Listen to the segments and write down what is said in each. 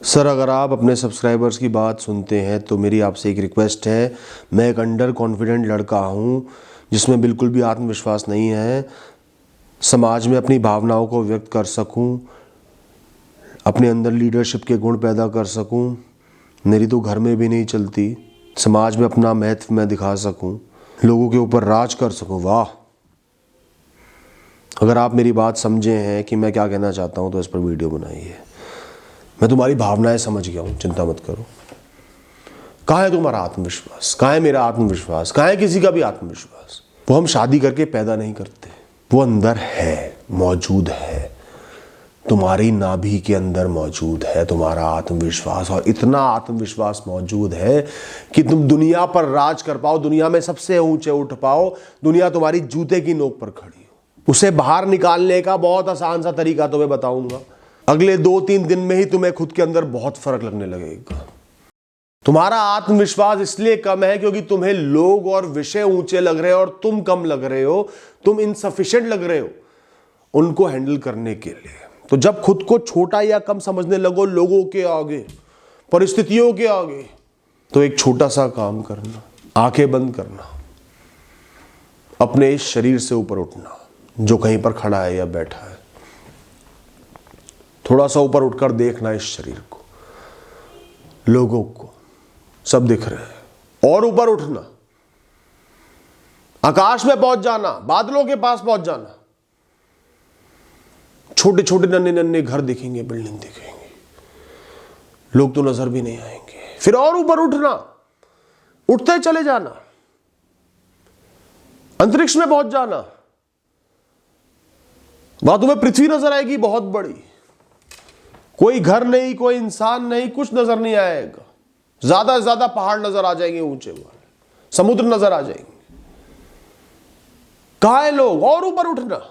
Sir, अगर आप अपने सब्सक्राइबर्स की बात सुनते हैं तो मेरी आपसे एक रिक्वेस्ट है। मैं एक अंडर कॉन्फिडेंट लड़का हूँ जिसमें बिल्कुल भी आत्मविश्वास नहीं है। समाज में अपनी भावनाओं को व्यक्त कर सकूँ, अपने अंदर लीडरशिप के गुण पैदा कर सकूँ। मेरी तो घर में भी नहीं चलती। समाज में अपना महत्व मैं दिखा सकूँ, लोगों के ऊपर राज कर सकूँ। वाह! अगर आप मेरी बात समझे हैं कि मैं क्या कहना चाहता हूँ तो इस पर वीडियो बनाइए। मैं तुम्हारी भावनाएं समझ गया हूँ, चिंता मत करो। कहाँ है तुम्हारा आत्मविश्वास? कहाँ है मेरा आत्मविश्वास? कहाँ है किसी का भी आत्मविश्वास? वो हम शादी करके पैदा नहीं करते, वो अंदर है, मौजूद है। तुम्हारी नाभि के अंदर मौजूद है तुम्हारा आत्मविश्वास, और इतना आत्मविश्वास मौजूद है कि तुम दुनिया पर राज कर पाओ, दुनिया में सबसे ऊंचे उठ पाओ। दुनिया तुम्हारी जूते की नोक पर खड़ी हो। उसे बाहर निकालने का बहुत आसान सा तरीका तुम्हें बताऊंगा। अगले 2-3 दिन में ही तुम्हें खुद के अंदर बहुत फर्क लगने लगेगा। तुम्हारा आत्मविश्वास इसलिए कम है क्योंकि तुम्हें लोग और विषय ऊंचे लग रहे हो और तुम कम लग रहे हो, तुम इनसफिशिएंट लग रहे हो उनको हैंडल करने के लिए। तो जब खुद को छोटा या कम समझने लगो लोगों के आगे, परिस्थितियों के आगे, तो एक छोटा सा काम करना, आंखें बंद करना, अपने इस शरीर से ऊपर उठना जो कहीं पर खड़ा है या बैठा है। थोड़ा सा ऊपर उठकर देखना इस शरीर को, लोगों को, सब दिख रहे हैं। और ऊपर उठना, आकाश में पहुंच जाना, बादलों के पास पहुंच जाना। छोटे छोटे नन्हे नन्हे घर दिखेंगे, बिल्डिंग दिखेंगी, लोग तो नजर भी नहीं आएंगे। फिर और ऊपर उठना, उठते चले जाना, अंतरिक्ष में पहुंच जाना। वहां तुम्हें पृथ्वी नजर आएगी बहुत बड़ी। कोई घर नहीं, कोई इंसान नहीं, कुछ नजर नहीं आएगा। ज्यादा से ज्यादा पहाड़ नजर आ जाएंगे ऊंचे वाले, समुद्र नजर आ जाएंगे। कहां है लोग? और ऊपर उठना,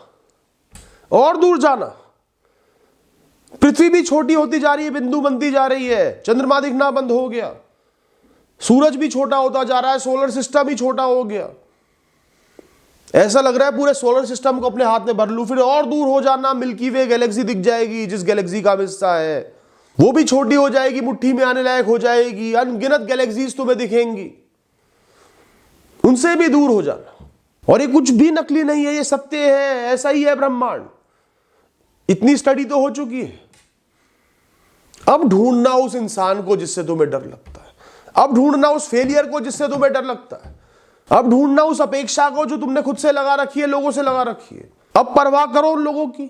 और दूर जाना। पृथ्वी भी छोटी होती जा रही है, बिंदु बनती जा रही है। चंद्रमा दिखना बंद हो गया, सूरज भी छोटा होता जा रहा है, सोलर सिस्टम भी छोटा हो गया। ऐसा लग रहा है पूरे सोलर सिस्टम को अपने हाथ में भर लूं। फिर और दूर हो जाना, मिल्की वे गैलेक्सी दिख जाएगी, जिस गैलेक्सी का हिस्सा है वो भी छोटी हो जाएगी, मुट्ठी में आने लायक हो जाएगी। अनगिनत गैलेक्सीज तुम्हें दिखेंगी, उनसे भी दूर हो जाना। और ये कुछ भी नकली नहीं है, ये सत्य है, ऐसा ही है ब्रह्मांड। इतनी स्टडी तो हो चुकी है। अब ढूंढना उस इंसान को जिससे तुम्हें डर लगता है, अब ढूंढना उस फेलियर को जिससे तुम्हें डर लगता है, अब ढूंढना उस अपेक्षा को जो तुमने खुद से लगा रखी है, लोगों से लगा रखी है। अब परवाह करो उन लोगों की।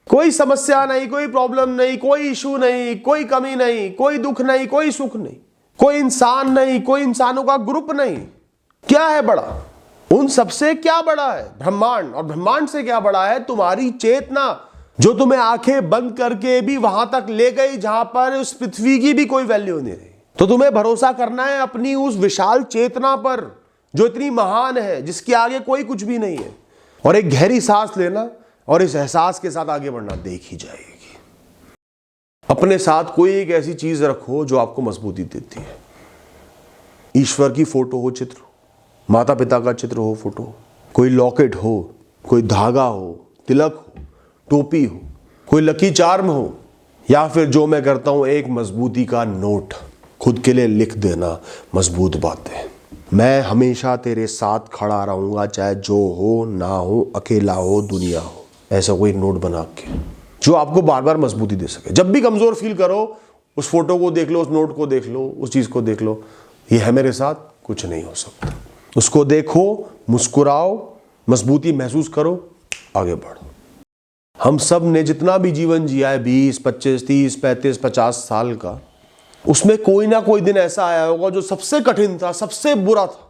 कोई समस्या नहीं, कोई प्रॉब्लम नहीं, कोई इशू नहीं, कोई कमी नहीं, कोई दुख नहीं, कोई सुख नहीं, कोई इंसान नहीं, कोई इंसानों का ग्रुप नहीं। क्या है बड़ा? उन सबसे क्या बड़ा है? ब्रह्मांड। और ब्रह्मांड से क्या बड़ा है? तुम्हारी चेतना, जो तुम्हें आंखें बंद करके भी वहां तक ले गई जहां पर उस पृथ्वी की भी कोई वैल्यू नहीं रही। तो तुम्हें भरोसा करना है अपनी उस विशाल चेतना पर जो इतनी महान है, जिसके आगे कोई कुछ भी नहीं है। और एक गहरी सांस लेना और इस एहसास के साथ आगे बढ़ना, देखी जाएगी। अपने साथ कोई एक ऐसी चीज रखो जो आपको मजबूती देती है। ईश्वर की फोटो हो, चित्र हो, माता पिता का चित्र हो, फोटो, कोई लॉकेट हो, कोई धागा हो, तिलक हो, टोपी हो, कोई लकी चार्म हो, या फिर जो मैं करता हूं, एक मजबूती का नोट खुद के लिए लिख देना, मजबूत बातें। मैं हमेशा तेरे साथ खड़ा रहूंगा, चाहे जो हो ना हो, अकेला हो, दुनिया हो। ऐसा कोई नोट बना के जो आपको बार बार मजबूती दे सके। जब भी कमजोर फील करो, उस फोटो को देख लो, उस नोट को देख लो, उस चीज को देख लो। ये है मेरे साथ, कुछ नहीं हो सकता। उसको देखो, मुस्कुराओ, मजबूती महसूस करो, आगे बढ़ो। हम सब ने जितना भी जीवन जिया है, 20, 25, 30, 35, 50 साल का, उसमें कोई ना कोई दिन ऐसा आया होगा जो सबसे कठिन था, सबसे बुरा था,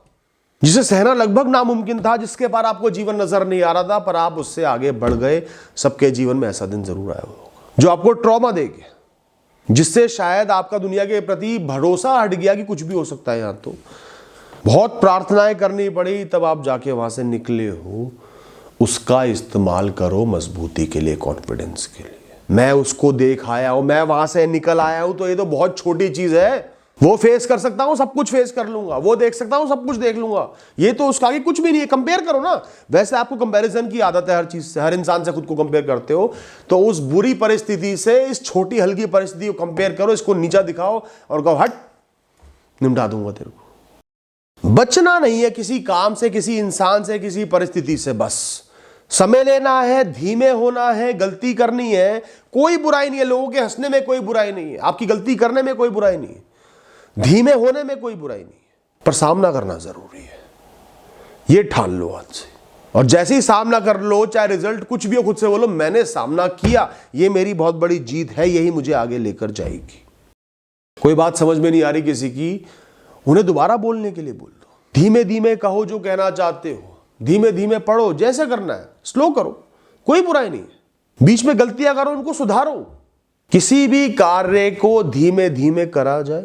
जिसे सहना लगभग नामुमकिन था, जिसके पार आपको जीवन नजर नहीं आ रहा था, पर आप उससे आगे बढ़ गए। सबके जीवन में ऐसा दिन जरूर आया होगा जो आपको ट्रॉमा दे गया, जिससे शायद आपका दुनिया के प्रति भरोसा हट गया कि कुछ भी हो सकता है। यहां तो बहुत प्रार्थनाएं करनी पड़ी, तब आप जाके वहां से निकले हो। उसका इस्तेमाल करो मजबूती के लिए, कॉन्फिडेंस के लिए। मैं उसको देख आया हूं, मैं वहां से निकल आया हूं, तो ये तो बहुत छोटी चीज है। वो फेस कर सकता हूं, सब कुछ फेस कर लूंगा, वो देख सकता हूं, सब कुछ देख लूंगा, ये तो उसका आगे कुछ भी नहीं है। कंपेयर करो ना, वैसे आपको कंपैरिजन की आदत है हर चीज से, हर इंसान से खुद को कंपेयर करते हो, तो उस बुरी परिस्थिति से इस छोटी हल्की परिस्थिति को कंपेयर करो, इसको नीचा दिखाओ और कहो हट, निपटा दूंगा तेरे को। बचना नहीं है किसी काम से, किसी इंसान से, किसी परिस्थिति से, बस समय लेना है, धीमे होना है, गलती करनी है, कोई बुराई नहीं है, लोगों के हंसने में कोई बुराई नहीं है, आपकी गलती करने में कोई बुराई नहीं है, धीमे होने में कोई बुराई नहीं है, पर सामना करना जरूरी है, ये ठान लो आज से। और जैसे ही सामना कर लो, चाहे रिजल्ट कुछ भी हो, खुद से बोलो मैंने सामना किया, ये मेरी बहुत बड़ी जीत है, यही मुझे आगे लेकर जाएगी। कोई बात समझ में नहीं आ रही किसी की, उन्हें दोबारा बोलने के लिए बोल दो, धीमे धीमे कहो जो कहना चाहते हो, धीमे धीमे पढ़ो, जैसे करना है स्लो करो, कोई बुराई नहीं है, बीच में गलतियां करो उनको सुधारो। किसी भी कार्य को धीमे धीमे करा जाए,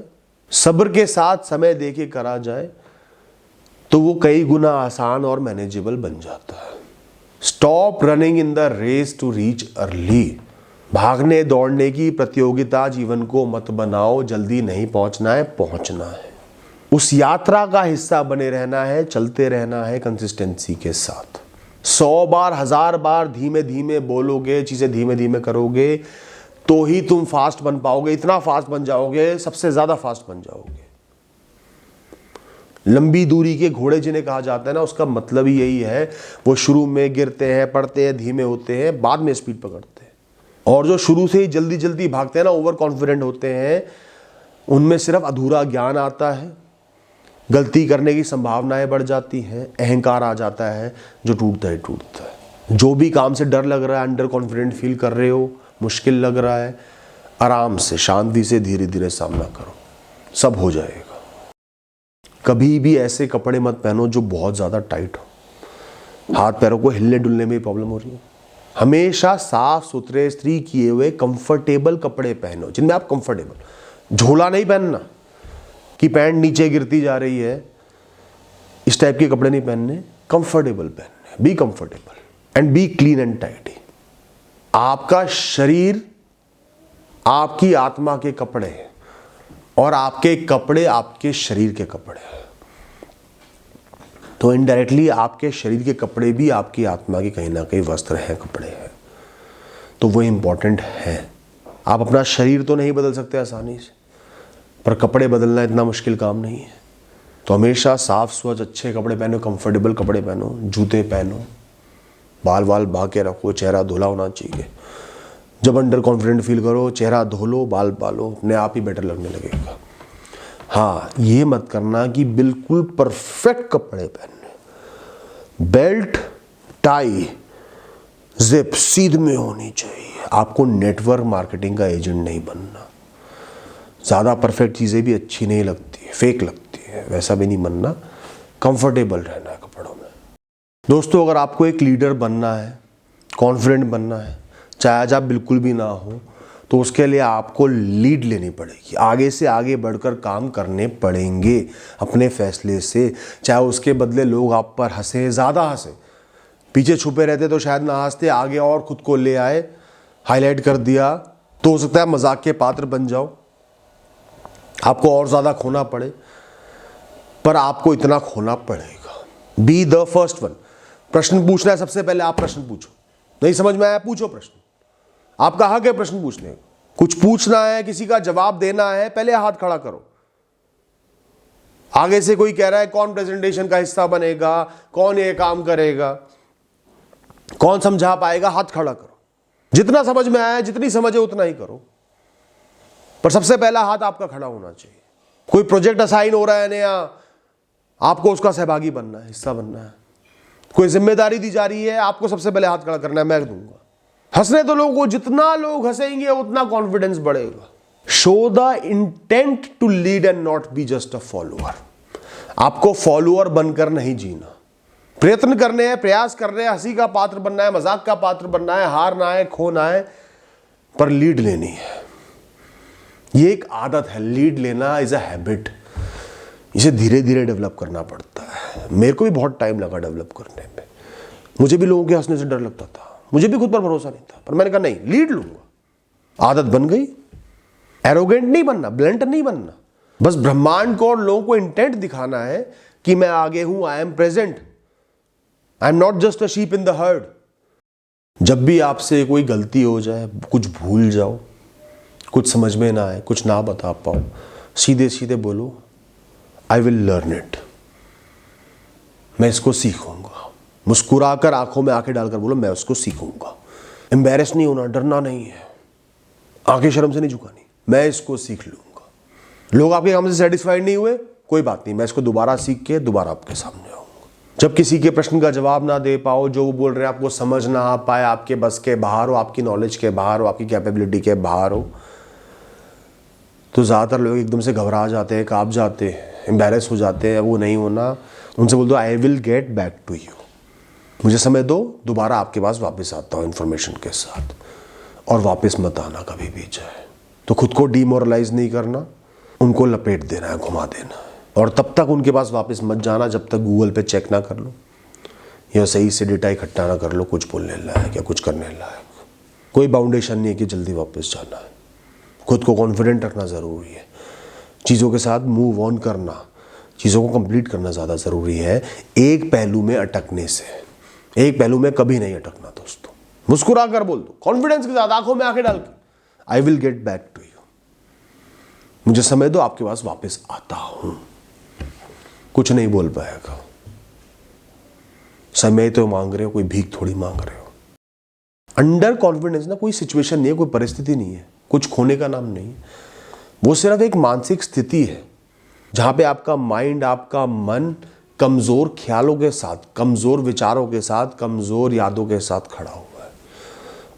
सब्र के साथ समय देके करा जाए, तो वो कई गुना आसान और मैनेजेबल बन जाता है। Stop running in the race to reach early. भागने दौड़ने की प्रतियोगिता जीवन को मत बनाओ, जल्दी नहीं पहुंचना है, पहुंचना है, उस यात्रा का हिस्सा बने रहना है, चलते रहना है कंसिस्टेंसी के साथ। 100 बार 1000 बार धीमे धीमे बोलोगे, चीजें धीमे धीमे करोगे, तो ही तुम फास्ट बन पाओगे, इतना फास्ट बन जाओगे, सबसे ज्यादा फास्ट बन जाओगे। लंबी दूरी के घोड़े जिन्हें कहा जाता है ना, उसका मतलब ही यही है, वो शुरू में गिरते हैं, पड़ते हैं, धीमे होते हैं, बाद में स्पीड पकड़ते हैं। और जो शुरू से ही जल्दी जल्दी भागते हैं ना, ओवर कॉन्फिडेंट होते हैं, उनमें सिर्फ अधूरा ज्ञान आता है, गलती करने की संभावनाएं बढ़ जाती हैं, अहंकार आ जाता है, जो टूटता है। जो भी काम से डर लग रहा है, अंडर कॉन्फिडेंट फील कर रहे हो, मुश्किल लग रहा है, आराम से शांति से धीरे धीरे सामना करो, सब हो जाएगा। कभी भी ऐसे कपड़े मत पहनो जो बहुत ज़्यादा टाइट हो, हाथ पैरों को हिलने डुलने में प्रॉब्लम हो रही है। हमेशा साफ सुथरे इस्त्री किए हुए कंफर्टेबल कपड़े पहनो, जिनमें आप कंफर्टेबल, झोला नहीं पहनना कि पैंट नीचे गिरती जा रही है, इस टाइप के कपड़े नहीं पहनने, कंफर्टेबल पहनने, be comfortable and B clean and tidy. आपका शरीर आपकी आत्मा के कपड़े हैं और आपके कपड़े आपके शरीर के कपड़े हैं, तो इनडायरेक्टली आपके शरीर के कपड़े भी आपकी आत्मा के कहीं ना कहीं वस्त्र हैं, कपड़े हैं, तो वो इंपॉर्टेंट है। आप अपना शरीर तो नहीं बदल सकते आसानी से, पर कपड़े बदलना इतना मुश्किल काम नहीं है। तो हमेशा साफ स्वच्छ अच्छे कपड़े पहनो, कंफर्टेबल कपड़े पहनो, जूते पहनो, बाल वाल बहा के रखो, चेहरा धुला होना चाहिए। जब अंडर कॉन्फिडेंट फील करो, चेहरा धो लो, बाल पालो, अपने आप ही बेटर लगने लगेगा। हाँ, ये मत करना कि बिल्कुल परफेक्ट कपड़े पहनने, बेल्ट टाई जिप सीध में होनी चाहिए। आपको नेटवर्क मार्केटिंग का एजेंट नहीं बनना। ज़्यादा परफेक्ट चीज़ें भी अच्छी नहीं लगती है, फेक लगती है, वैसा भी नहीं बनना, कंफर्टेबल रहना है कपड़ों में। दोस्तों, अगर आपको एक लीडर बनना है, कॉन्फिडेंट बनना है, चाहे आज आप बिल्कुल भी ना हो, तो उसके लिए आपको लीड लेनी पड़ेगी, आगे से आगे बढ़कर काम करने पड़ेंगे अपने फैसले से। चाहे उसके बदले लोग आप पर हंसे, ज़्यादा हंसे, पीछे छुपे रहते तो शायद ना हंसते, आगे और खुद को ले आए, हाईलाइट कर दिया तो हो सकता है मजाक के पात्र बन जाओ, आपको और ज़्यादा खोना पड़े, पर आपको इतना खोना पड़ेगा। Be the first one. प्रश्न पूछना है सबसे पहले, आप प्रश्न पूछो, नहीं समझ में आया पूछो प्रश्न, आपका हक है प्रश्न पूछने का। कुछ पूछना है, किसी का जवाब देना है, पहले हाथ खड़ा करो। आगे से कोई कह रहा है कौन प्रेजेंटेशन का हिस्सा बनेगा, कौन ये काम करेगा, कौन समझा पाएगा, हाथ खड़ा करो। जितना समझ में आया, जितनी समझ है उतना ही करो, पर सबसे पहला हाथ आपका खड़ा होना चाहिए। कोई प्रोजेक्ट असाइन हो रहा है नया, आपको उसका सहभागी बनना है, हिस्सा बनना है। कोई जिम्मेदारी दी जा रही है, आपको सबसे पहले हाथ खड़ा करना है, मैं दूंगा। हंसने तो लोगों को, जितना लोग हंसेंगे उतना कॉन्फिडेंस बढ़ेगा। Show the intent to lead and not be just a follower. आपको फॉलोअर बनकर नहीं जीना, प्रयत्न करने हैं, प्रयास कर रहे हैं, हंसी का पात्र बनना है, मजाक का पात्र बनना है, हारना है, खोना है, पर लीड लेनी है। ये एक आदत है, लीड लेना इज अ हैबिट। इसे धीरे धीरे डेवलप करना पड़ता है। मेरे को भी बहुत टाइम लगा डेवलप करने में, मुझे भी लोगों के हंसने से डर लगता था, मुझे भी खुद पर भरोसा नहीं था, पर मैंने कहा नहीं, लीड लूंगा। आदत बन गई। एरोगेंट नहीं बनना, ब्लंट नहीं बनना, बस ब्रह्मांड को और लोगों को इंटेंट दिखाना है कि मैं आगे हूं, I am present, I am not just a sheep in the heard. जब भी आपसे कोई गलती हो जाए, कुछ भूल जाओ, कुछ समझ में ना आए, कुछ ना बता पाओ, सीधे सीधे बोलो आई विल लर्न इट, मैं इसको सीखूंगा। मुस्कुराकर आंखों में आंखें डालकर बोलो मैं उसको सीखूंगा। एम्बैरेस नहीं होना, डरना नहीं है, आंखें शर्म से नहीं झुकानी, मैं इसको सीख लूंगा। लोग आपके काम से सेटिस्फाइड नहीं हुए, कोई बात नहीं, मैं इसको दोबारा सीख के दोबारा आपके सामने आऊंगा। जब किसी के प्रश्न का जवाब ना दे पाओ, जो वो बोल रहे हैं आपको समझ ना आ पाए, आपके बस के बाहर हो, आपकी नॉलेज के बाहर हो, आपकी कैपेबिलिटी के बाहर हो, तो ज़्यादातर लोग एकदम से घबरा जाते हैं, कांप जाते हैं, एम्बैरेस हो जाते हैं। वो नहीं होना, उनसे बोल दो I will get back to you, मुझे समय दो, दोबारा आपके पास वापस आता हूँ इन्फॉर्मेशन के साथ, और वापस मत आना कभी भी चाहे। तो खुद को डीमोरलाइज नहीं करना, उनको लपेट देना है, घुमा देना है, और तब तक उनके पास वापस मत जाना जब तक गूगल पे चेक ना कर लो या सही से डेटा इकट्ठा ना कर लो कुछ बोलने लायक या कुछ करने लायक। कोई बाउंडेशन नहीं है कि जल्दी वापस जाना है। खुद को कॉन्फिडेंट रखना ज़रूरी है, चीज़ों के साथ मूव ऑन करना, चीज़ों को कंप्लीट करना ज़्यादा ज़रूरी है एक पहलू में अटकने से। एक पहलू में कभी नहीं अटकना दोस्तों। मुस्कुरा कर बोल दो, कॉन्फिडेंस के साथ, आंखों में आंखें डाल के, I will get back to you, मुझे समय दो, आपके पास वापस आता हूं। कुछ नहीं बोल पाएगा, समय तो मांग रहे हो, कोई भीख थोड़ी मांग रहे हो। अंडर कॉन्फिडेंस ना कोई सिचुएशन नहीं है, कोई परिस्थिति नहीं है, कुछ खोने का नाम नहीं है, वो सिर्फ एक मानसिक स्थिति है जहां पे आपका माइंड, आपका मन कमजोर ख्यालों के साथ, कमजोर विचारों के साथ, कमजोर यादों के साथ खड़ा हुआ है।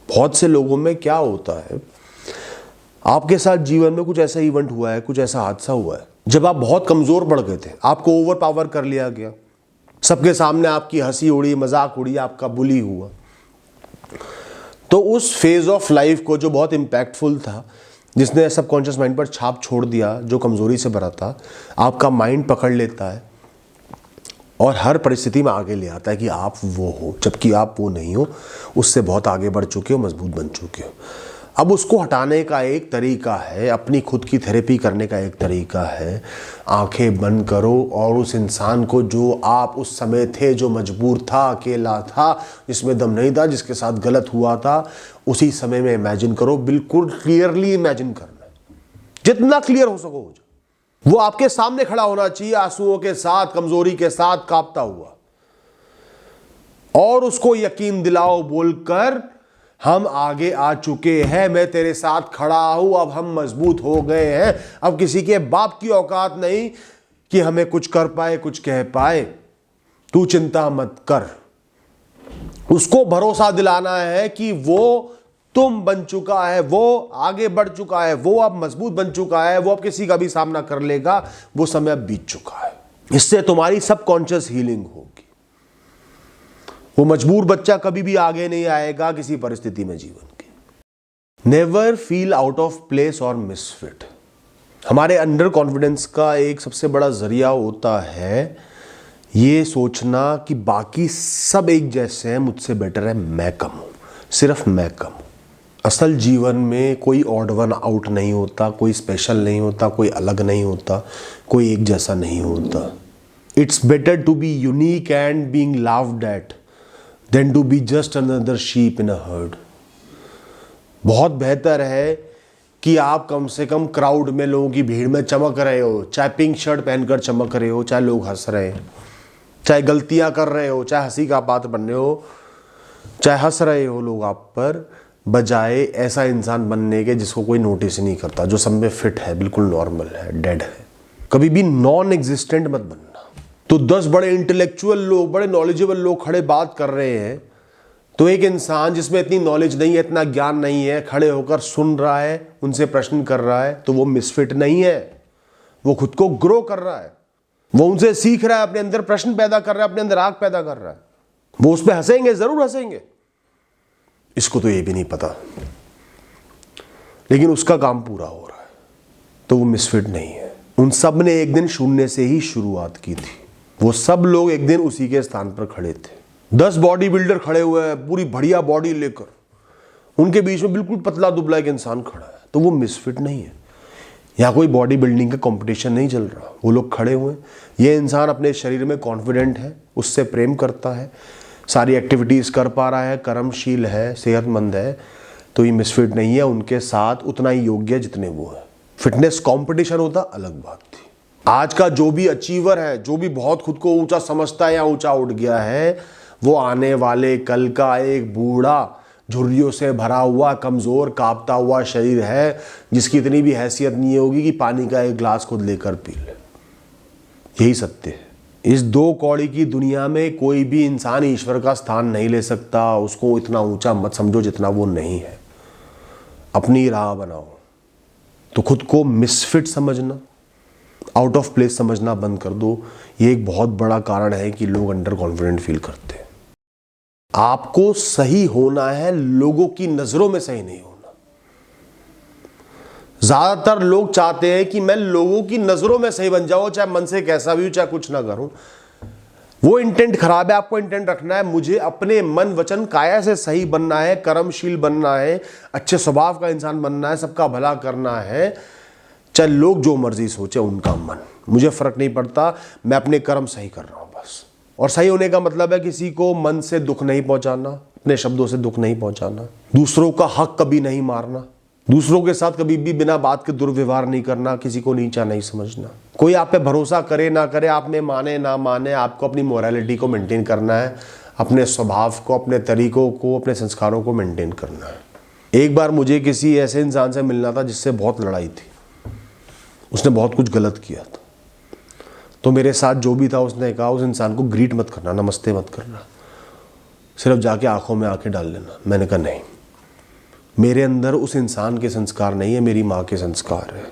बहुत से लोगों में क्या होता है, आपके साथ जीवन में कुछ ऐसा इवेंट हुआ है, कुछ ऐसा हादसा हुआ है जब आप बहुत कमजोर पड़ गए थे, आपको ओवर पावर कर लिया गया, सबके सामने आपकी हंसी उड़ी, मजाक उड़ी, आपका बुली हुआ। तो उस फेज ऑफ लाइफ को जो बहुत इम्पैक्टफुल था, जिसने सबकॉन्शियस माइंड पर छाप छोड़ दिया, जो कमजोरी से भरा था, आपका माइंड पकड़ लेता है और हर परिस्थिति में आगे ले आता है कि आप वो हो, जबकि आप वो नहीं हो, उससे बहुत आगे बढ़ चुके हो, मजबूत बन चुके हो। अब उसको हटाने का एक तरीका है, अपनी खुद की थेरेपी करने का एक तरीका है, आंखें बंद करो और उस इंसान को जो आप उस समय थे, जो मजबूर था, अकेला था, जिसमें दम नहीं था, जिसके साथ गलत हुआ था, उसी समय में इमेजिन करो। बिल्कुल क्लियरली इमेजिन करना, जितना क्लियर हो सको हो जाए। वो आपके सामने खड़ा होना चाहिए, आंसुओं के साथ, कमजोरी के साथ, कांपता हुआ, और उसको यकीन दिलाओ बोलकर हम आगे आ चुके हैं, मैं तेरे साथ खड़ा हूं, अब हम मजबूत हो गए हैं, अब किसी के बाप की औकात नहीं कि हमें कुछ कर पाए, कुछ कह पाए, तू चिंता मत कर। उसको भरोसा दिलाना है कि वो तुम बन चुका है, वो आगे बढ़ चुका है, वो अब मजबूत बन चुका है, वो अब किसी का भी सामना कर लेगा, वो समय अब बीत चुका है। इससे तुम्हारी सबकॉन्शियस हीलिंग होगी। वो मजबूर बच्चा कभी भी आगे नहीं आएगा किसी परिस्थिति में जीवन की। Never feel out of place और मिसफिट। हमारे अंडर कॉन्फिडेंस का एक सबसे बड़ा जरिया होता है ये सोचना कि बाकी सब एक जैसे हैं, मुझसे बेटर है मैं कम हूं, सिर्फ मैं कम हूं। असल जीवन में कोई ऑड वन आउट नहीं होता, कोई स्पेशल नहीं होता, कोई अलग नहीं होता, कोई एक जैसा नहीं होता। It's better to be unique and being laughed at than to be just another sheep in a herd. बहुत बेहतर है कि आप कम से कम क्राउड में, लोगों की भीड़ में चमक रहे हो, चाहे पिंक शर्ट पहनकर चमक रहे हो, चाहे लोग हंस रहे हैं, चाहे गलतियां कर रहे हो, चाहे हंसी का पात्र बन रहे हो, चाहे हंस रहे हो लोग आप पर, बजाय ऐसा इंसान बनने के जिसको कोई नोटिस नहीं करता, जो सब में फिट है, बिल्कुल नॉर्मल है, डेड है। कभी भी नॉन एग्जिस्टेंट मत बनना। तो 10 बड़े इंटेलेक्चुअल लोग, बड़े नॉलेजेबल लोग खड़े बात कर रहे हैं, तो एक इंसान जिसमें इतनी नॉलेज नहीं है, इतना ज्ञान नहीं है, खड़े होकर सुन रहा है, उनसे प्रश्न कर रहा है, तो वो मिसफिट नहीं है, वो खुद को ग्रो कर रहा है, वो उनसे सीख रहा है, अपने अंदर प्रश्न पैदा कर रहा है, अपने अंदर आग पैदा कर रहा है। वो उस पर हंसेंगे, जरूर हंसेंगे, इसको तो ये भी नहीं पता, लेकिन उसका काम पूरा हो रहा है, तो वो मिसफिट नहीं है। उन सब ने एक दिन शून्य से ही शुरुआत की थी। वो सब लोग एक दिन उसी के स्थान पर खड़े थे। 10 बॉडी बिल्डर खड़े हुए हैं पूरी बढ़िया बॉडी लेकर, उनके बीच में बिल्कुल पतला दुबला एक इंसान खड़ा है, तो वो मिसफिट नहीं है। यहाँ कोई बॉडी बिल्डिंग का कंपटीशन नहीं चल रहा, वो लोग खड़े हुए हैं। ये इंसान अपने शरीर में कॉन्फिडेंट है, उससे प्रेम करता है, सारी एक्टिविटीज़ कर पा रहा है, कर्मशील है, सेहतमंद है, तो ये मिसफिट नहीं है, उनके साथ उतना ही योग्य है जितने वो है। फिटनेस कंपटीशन होता अलग बात थी। आज का जो भी अचीवर है, जो भी बहुत खुद को ऊंचा समझता है या ऊंचा उठ गया है, वो आने वाले कल का एक बूढ़ा झुर्रियों से भरा हुआ कमजोर कांपता हुआ शरीर है, जिसकी इतनी भी हैसियत नहीं होगी कि पानी का एक ग्लास खुद लेकर पी ले। यही सत्य है। इस दो कौड़ी की दुनिया में कोई भी इंसान ईश्वर का स्थान नहीं ले सकता। उसको इतना ऊंचा मत समझो जितना वो नहीं है। अपनी राह बनाओ। तो खुद को मिसफिट समझना, आउट ऑफ प्लेस समझना बंद कर दो। ये एक बहुत बड़ा कारण है कि लोग अंडर कॉन्फिडेंट फील करते हैं। आपको सही होना है, लोगों की नजरों में सही नहीं होना। ज्यादातर लोग चाहते हैं कि मैं लोगों की नजरों में सही बन जाऊं, चाहे मन से कैसा भी हो, चाहे कुछ ना करूं। वो इंटेंट खराब है। आपको इंटेंट रखना है, मुझे अपने मन वचन काया से सही बनना है, कर्मशील बनना है, अच्छे स्वभाव का इंसान बनना है, सबका भला करना है। चाहे लोग जो मर्जी सोचे, उनका मन, मुझे फर्क नहीं पड़ता। मैं अपने कर्म सही कर रहा हूं बस। और सही होने का मतलब है किसी को मन से दुख नहीं पहुंचाना, अपने शब्दों से दुख नहीं पहुंचाना, दूसरों का हक कभी नहीं मारना, दूसरों के साथ कभी भी बिना बात के दुर्व्यवहार नहीं करना, किसी को नीचा नहीं समझना। कोई आप पे भरोसा करे ना करे, आप में माने ना माने, आपको अपनी मोरालिटी को मेंटेन करना है, अपने स्वभाव को, अपने तरीकों को, अपने संस्कारों को मेंटेन करना है। एक बार मुझे किसी ऐसे इंसान से मिलना था जिससे बहुत लड़ाई थी। उसने बहुत कुछ गलत किया था। तो मेरे साथ जो भी था, उसने कहा उस इंसान को ग्रीट मत करना, नमस्ते मत करना, सिर्फ जाके आंखों में आंखें डाल लेना। मैंने कहा नहीं, मेरे अंदर उस इंसान के संस्कार नहीं है, मेरी माँ के संस्कार है।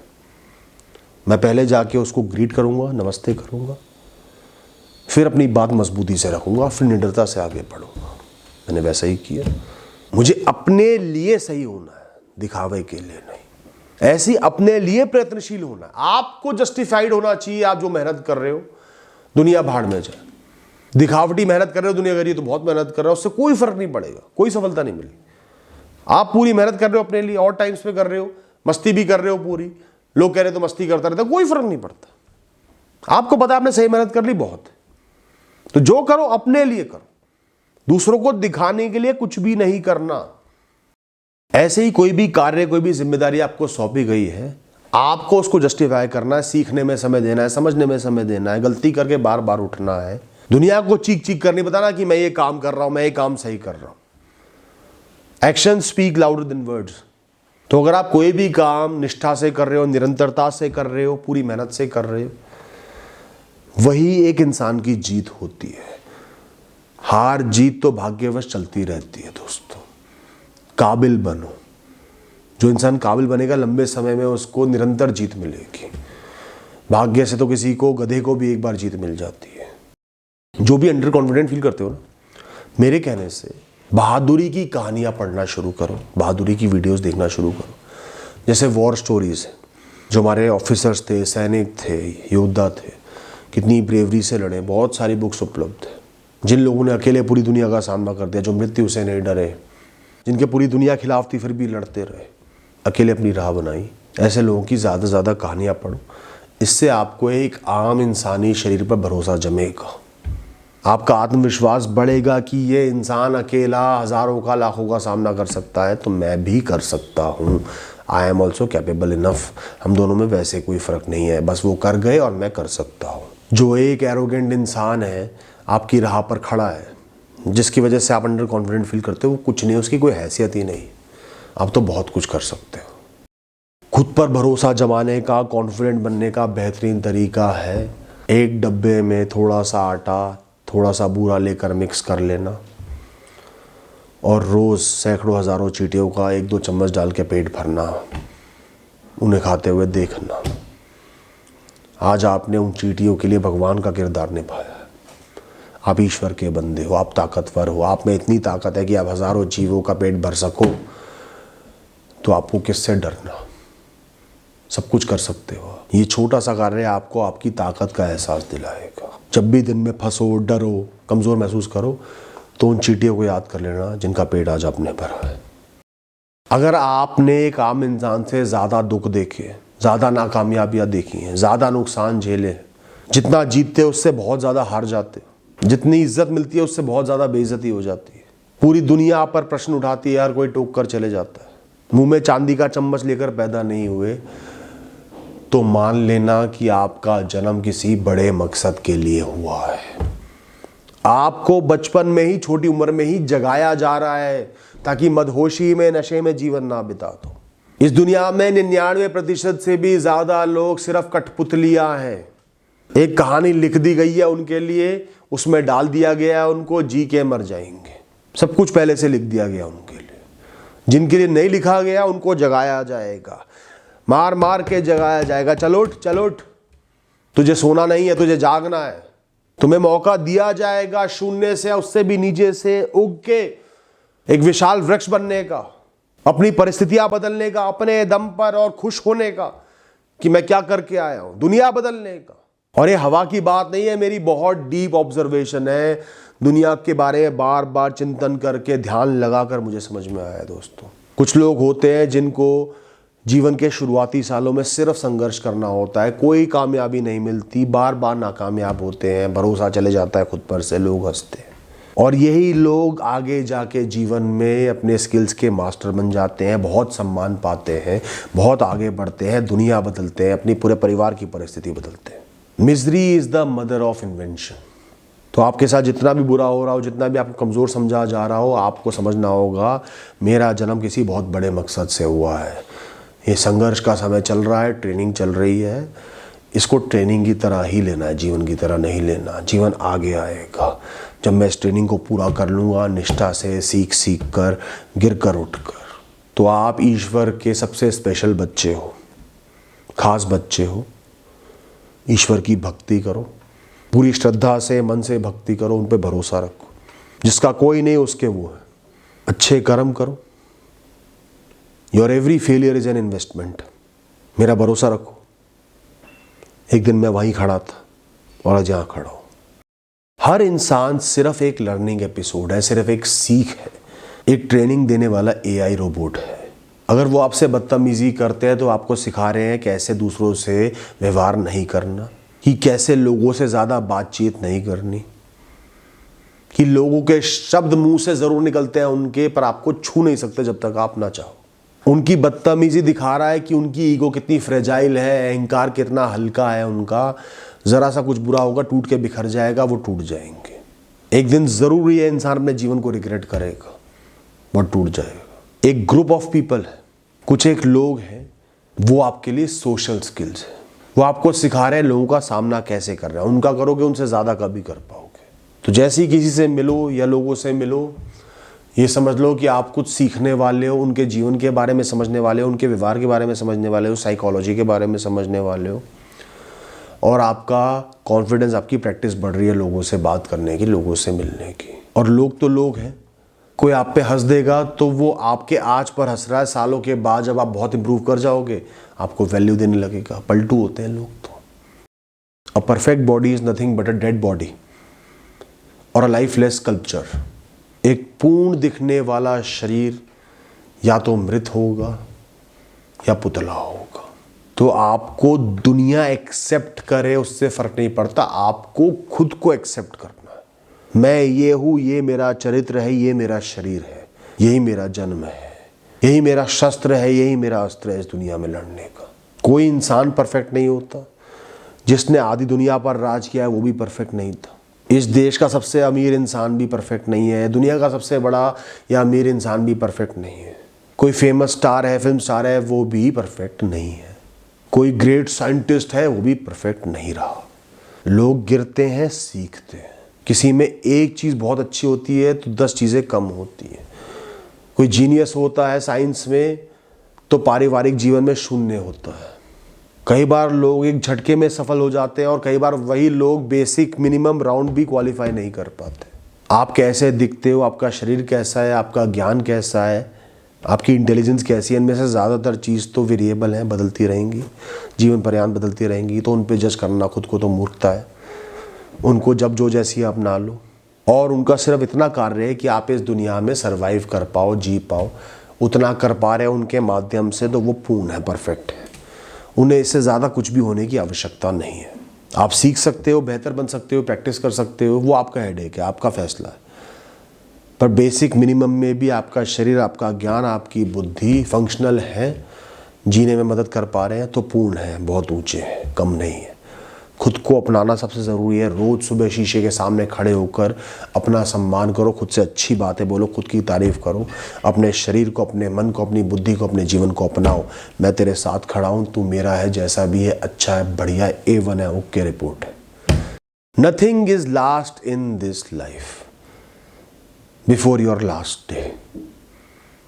मैं पहले जाके उसको ग्रीट करूँगा, नमस्ते करूँगा, फिर अपनी बात मजबूती से रखूँगा, फिर निडरता से आगे बढ़ूँगा। मैंने वैसा ही किया। मुझे अपने लिए सही होना है, दिखावे के लिए नहीं। ऐसी अपने लिए प्रयत्नशील होना। आपको जस्टिफाइड होना चाहिए। आप जो मेहनत कर रहे हो, दुनिया भाड़ में जाए। दिखावटी मेहनत कर रहे हो, दुनिया कह रही है तो बहुत मेहनत कर रहे हो, उससे कोई फर्क नहीं पड़ेगा, कोई सफलता नहीं मिलेगी। आप पूरी मेहनत कर रहे हो अपने लिए, और टाइम्स पे कर रहे हो, मस्ती भी कर रहे हो पूरी, लोग कह रहे तो मस्ती करता रहता, कोई फर्क नहीं पड़ता। आपको पता है आपने सही मेहनत कर ली, बहुत है। तो जो करो अपने लिए करो, दूसरों को दिखाने के लिए कुछ भी नहीं करना। ऐसे ही कोई भी कार्य, कोई भी जिम्मेदारी आपको सौंपी गई है, आपको उसको जस्टिफाई करना है, सीखने में समय देना है, समझने में समय देना है, गलती करके बार बार उठना है। दुनिया को चीख चीख करनी बताना कि मैं ये काम कर रहा हूं, मैं ये काम सही कर रहा हूं। Action speak louder than words. तो अगर आप कोई भी काम निष्ठा से कर रहे हो, निरंतरता से कर रहे हो, पूरी मेहनत से कर रहे हो, वही एक इंसान की जीत होती है। हार जीत तो भाग्यवश चलती रहती है दोस्तों। काबिल बनो। जो इंसान काबिल बनेगा, लंबे समय में उसको निरंतर जीत मिलेगी। भाग्य से तो किसी को, गधे को भी एक बार जीत मिल जाती है। जो भी अंडर कॉन्फिडेंट फील करते हो ना, मेरे कहने से बहादुरी की कहानियां पढ़ना शुरू करो, बहादुरी की वीडियोस देखना शुरू करो। जैसे वॉर स्टोरीज है, जो हमारे ऑफिसर्स थे, सैनिक थे, योद्धा थे, कितनी ब्रेवरी से लड़े, बहुत सारी बुक्स उपलब्ध है। जिन लोगों ने अकेले पूरी दुनिया का सामना कर दिया, जो मृत्यु से नहीं डरे, जिनके पूरी दुनिया खिलाफ थी फिर भी लड़ते रहे, अकेले अपनी राह बनाई, ऐसे लोगों की ज़्यादा से ज़्यादा कहानियाँ पढ़ो। इससे आपको एक आम इंसानी शरीर पर भरोसा जमेगा, आपका आत्मविश्वास बढ़ेगा कि ये इंसान अकेला हज़ारों का, लाखों का सामना कर सकता है, तो मैं भी कर सकता हूँ। I am also capable enough. हम दोनों में वैसे कोई फ़र्क नहीं है, बस वो कर गए और मैं कर सकता हूँ। जो एक एरोगेंट इंसान है, आपकी राह पर खड़ा है, जिसकी वजह से आप अंडर कॉन्फिडेंट फील करते हो, वो कुछ नहीं, उसकी कोई हैसियत ही नहीं। आप तो बहुत कुछ कर सकते हो। खुद पर भरोसा जमाने का, कॉन्फिडेंट बनने का बेहतरीन तरीका है, एक डब्बे में थोड़ा सा आटा, थोड़ा सा बूरा लेकर मिक्स कर लेना और रोज़ सैकड़ों हज़ारों चींटियों का 1-2 चम्मच डाल के पेट भरना, उन्हें खाते हुए देखना। आज आपने उन चींटियों के लिए भगवान का किरदार निभाया। आप ईश्वर के बंदे हो, आप ताकतवर हो, आप में इतनी ताकत है कि आप हज़ारों जीवों का पेट भर सको, तो आपको किससे डरना? सब कुछ कर सकते हो। ये छोटा सा कार्य आपको आपकी ताकत का एहसास दिलाएगा। जब भी दिन में फंसो, डरो, कमज़ोर महसूस करो, तो उन चींटियों को याद कर लेना जिनका पेट आज आपने भरा है। अगर आपने एक आम इंसान से ज़्यादा दुख देखे, ज़्यादा नाकामयाबियाँ देखी हैं, ज़्यादा नुकसान झेले हैं। जितना जीतते हैं उससे बहुत ज़्यादा हार जाते हैं, जितनी इज्जत मिलती है उससे बहुत ज़्यादा बेइज्जती हो जाती है। पूरी दुनिया पर प्रश्न उठाती है, यार कोई टोक कर चले जाता है। मुंह में चांदी का चम्मच लेकर पैदा नहीं हुए तो मान लेना कि आपका जन्म किसी बड़े मकसद के लिए हुआ है। आपको बचपन में ही, छोटी उम्र में ही जगाया जा रहा है ताकि मदहोशी में, नशे में जीवन ना बिता दो। इस दुनिया में 99% से भी ज्यादा लोग सिर्फ कठपुतलियां हैं। एक कहानी लिख दी गई है उनके लिए, उसमें डाल दिया गया है उनको, जी के मर जाएंगे। सब कुछ पहले से लिख दिया गया उनके लिए। जिनके लिए नहीं लिखा गया उनको जगाया जाएगा, मार मार के जगाया जाएगा। चलो उठ, चलो उठ, तुझे सोना नहीं है, तुझे जागना है। तुम्हें मौका दिया जाएगा शून्य से, उससे भी नीचे से उग के एक विशाल वृक्ष बनने का, अपनी परिस्थितियां बदलने का, अपने दम पर, और खुश होने का कि मैं क्या करके आया हूं, दुनिया बदलने का। और ये हवा की बात नहीं है, मेरी बहुत डीप ऑब्जर्वेशन है। दुनिया के बारे में बार बार चिंतन करके, ध्यान लगाकर मुझे समझ में आया दोस्तों। कुछ लोग होते हैं जिनको जीवन के शुरुआती सालों में सिर्फ संघर्ष करना होता है, कोई कामयाबी नहीं मिलती, बार बार नाकामयाब होते हैं, भरोसा चले जाता है खुद पर से, लोग हंसते हैं। और यही लोग आगे जाके जीवन में अपने स्किल्स के मास्टर बन जाते हैं, बहुत सम्मान पाते हैं, बहुत आगे बढ़ते हैं, दुनिया बदलते हैं, अपनी पूरे परिवार की परिस्थिति बदलते हैं। Misery is the mother of invention. तो आपके साथ जितना भी बुरा हो रहा हो, जितना भी आपको कमज़ोर समझा जा रहा हो, आपको समझना होगा मेरा जन्म किसी बहुत बड़े मकसद से हुआ है। ये संघर्ष का समय चल रहा है, ट्रेनिंग चल रही है, इसको ट्रेनिंग की तरह ही लेना है, जीवन की तरह नहीं लेना। जीवन आगे आएगा जब मैं इस ट्रेनिंग को पूरा कर लूँगा, निष्ठा से, सीख सीख कर, गिर कर उठ कर। तो आप ईश्वर के सबसे स्पेशल बच्चे हो, खास बच्चे हो। ईश्वर की भक्ति करो, पूरी श्रद्धा से, मन से भक्ति करो, उन पे भरोसा रखो। जिसका कोई नहीं उसके वो है। अच्छे कर्म करो। Your every failure is an investment. मेरा भरोसा रखो। एक दिन मैं वहीं खड़ा था और आज यहाँ खड़ा हूँ। हर इंसान सिर्फ एक लर्निंग एपिसोड है, सिर्फ एक सीख है, एक ट्रेनिंग देने वाला AI रोबोट है। अगर वो आपसे बदतमीजी करते हैं तो आपको सिखा रहे हैं कैसे दूसरों से व्यवहार नहीं करना, कि कैसे लोगों से ज़्यादा बातचीत नहीं करनी, कि लोगों के शब्द मुंह से ज़रूर निकलते हैं उनके, पर आपको छू नहीं सकते जब तक आप ना चाहो। उनकी बदतमीजी दिखा रहा है कि उनकी ईगो कितनी फ्रेजाइल है, अहंकार कितना हल्का है उनका। ज़रा सा कुछ बुरा होगा, टूट के बिखर जाएगा, वो टूट जाएंगे। एक दिन ज़रूर ये इंसान अपने जीवन को रिग्रेट करेगा, वो टूट जाएगा। एक ग्रुप ऑफ पीपल है, कुछ एक लोग हैं, वो आपके लिए सोशल स्किल्स है। वो आपको सिखा रहे हैं लोगों का सामना कैसे कर रहे हैं। उनका करोगे, उनसे ज़्यादा कभी कर पाओगे। तो जैसे ही किसी से मिलो या लोगों से मिलो, ये समझ लो कि आप कुछ सीखने वाले हो, उनके जीवन के बारे में समझने वाले हो, उनके व्यवहार के बारे में समझने वाले हो, साइकोलॉजी के बारे में समझने वाले हो, और आपका कॉन्फिडेंस, आपकी प्रैक्टिस बढ़ रही है लोगों से बात करने की, लोगों से मिलने की। और लोग तो लोग हैं, कोई आप पे हंस देगा तो वो आपके आज पर हंस रहा है, सालों के बाद जब आप बहुत इंप्रूव कर जाओगे आपको वैल्यू देने लगेगा। पलटू होते हैं लोग तो। A perfect body is nothing but a dead body और अ लाइफलेस स्कल्पचर। एक पूर्ण दिखने वाला शरीर या तो मृत होगा या पुतला होगा। तो आपको दुनिया एक्सेप्ट करे उससे फर्क नहीं पड़ता, आपको खुद को एक्सेप्ट करना है। मैं ये हूं, ये मेरा चरित्र है, ये मेरा शरीर है, यही मेरा जन्म है, यही मेरा शस्त्र है, यही मेरा अस्त्र है इस दुनिया में लड़ने का। कोई इंसान परफेक्ट नहीं होता। जिसने आधी दुनिया पर राज किया है वो भी परफेक्ट नहीं था। इस देश का सबसे अमीर इंसान भी परफेक्ट नहीं है, दुनिया का सबसे बड़ा या अमीर इंसान भी परफेक्ट नहीं है। कोई फेमस स्टार है, फिल्म स्टार है, वो भी परफेक्ट नहीं है। कोई ग्रेट साइंटिस्ट है, वो भी परफेक्ट नहीं रहा। लोग गिरते हैं, सीखते हैं। किसी में एक चीज़ बहुत अच्छी होती है तो 10 चीज़ें कम होती हैं। कोई जीनियस होता है साइंस में तो पारिवारिक जीवन में शून्य होता है। कई बार लोग एक झटके में सफल हो जाते हैं और कई बार वही लोग बेसिक मिनिमम राउंड भी क्वालिफाई नहीं कर पाते। आप कैसे दिखते हो, आपका शरीर कैसा है, आपका ज्ञान कैसा है, आपकी इंटेलिजेंस कैसी है, इनमें से ज़्यादातर चीज़ तो वेरिएबल हैं, बदलती रहेंगी, जीवन पर्यंत बदलती रहेंगी। तो उन पे जज करना खुद को तो मूर्खता है। उनको जब जो जैसी अपना लो और उनका सिर्फ इतना कार्य है कि आप इस दुनिया में सर्वाइव कर पाओ, जी पाओ। उतना कर पा रहे हैं उनके माध्यम से तो वो पूर्ण है, परफेक्ट है। उन्हें इससे ज़्यादा कुछ भी होने की आवश्यकता नहीं है। आप सीख सकते हो, बेहतर बन सकते हो, प्रैक्टिस कर सकते हो, वो आपका हेडेक है, आपका फैसला है। पर बेसिक मिनिमम में भी आपका शरीर, आपका ज्ञान, आपकी बुद्धि फंक्शनल है, जीने में मदद कर पा रहे हैं तो पूर्ण है, बहुत ऊंचे हैं, कम नहीं है। खुद को अपनाना सबसे ज़रूरी है। रोज़ सुबह शीशे के सामने खड़े होकर अपना सम्मान करो, खुद से अच्छी बातें बोलो, खुद की तारीफ़ करो, अपने शरीर को, अपने मन को, अपनी बुद्धि को, अपने जीवन को अपनाओ। मैं तेरे साथ खड़ा हूँ, तू मेरा है, जैसा भी है अच्छा है, बढ़िया है, A1 है, ओके रिपोर्ट है। Nothing is last in this life before your last day.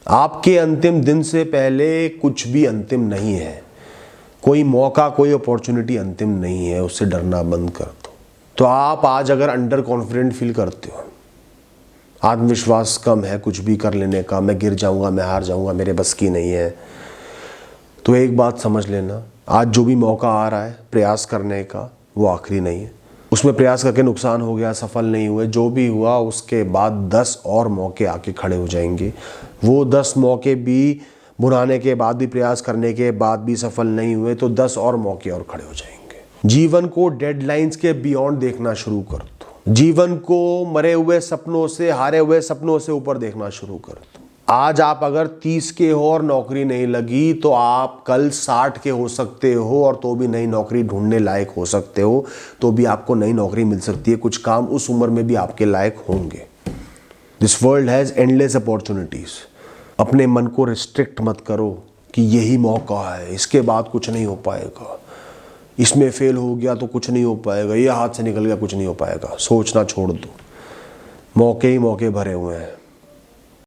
आपके अंतिम दिन से पहले कुछ भी अंतिम नहीं है। कोई मौका, कोई अपॉर्चुनिटी अंतिम नहीं है, उससे डरना बंद कर दो। तो आप आज अगर अंडर कॉन्फिडेंट फील करते हो, आत्मविश्वास कम है कुछ भी कर लेने का, मैं गिर जाऊंगा, मैं हार जाऊंगा, मेरे बस की नहीं है, तो एक बात समझ लेना, आज जो भी मौका आ रहा है प्रयास करने का, वो आखिरी नहीं है। उसमें प्रयास करके नुकसान हो गया, सफल नहीं हुए, जो भी हुआ उसके बाद 10 और मौके आके खड़े हो जाएंगे। वो 10 मौके भी बुलाने के बाद भी, प्रयास करने के बाद भी सफल नहीं हुए तो 10 और मौके और खड़े हो जाएंगे। जीवन को डेडलाइंस के बियॉन्ड देखना शुरू कर दो। जीवन को मरे हुए सपनों से, हारे हुए सपनों से ऊपर देखना शुरू कर दो। आज आप अगर 30 के हो और नौकरी नहीं लगी तो आप कल 60 के हो सकते हो और तो भी नई नौकरी ढूंढने लायक हो सकते हो, तो भी आपको नई नौकरी मिल सकती है। कुछ काम उस उम्र में भी आपके लायक होंगे। This world has endless opportunities. अपने मन को रिस्ट्रिक्ट मत करो कि यही मौका है, इसके बाद कुछ नहीं हो पाएगा, इसमें फेल हो गया तो कुछ नहीं हो पाएगा, ये हाथ से निकल गया कुछ नहीं हो पाएगा। सोचना छोड़ दो, मौके ही मौके भरे हुए हैं।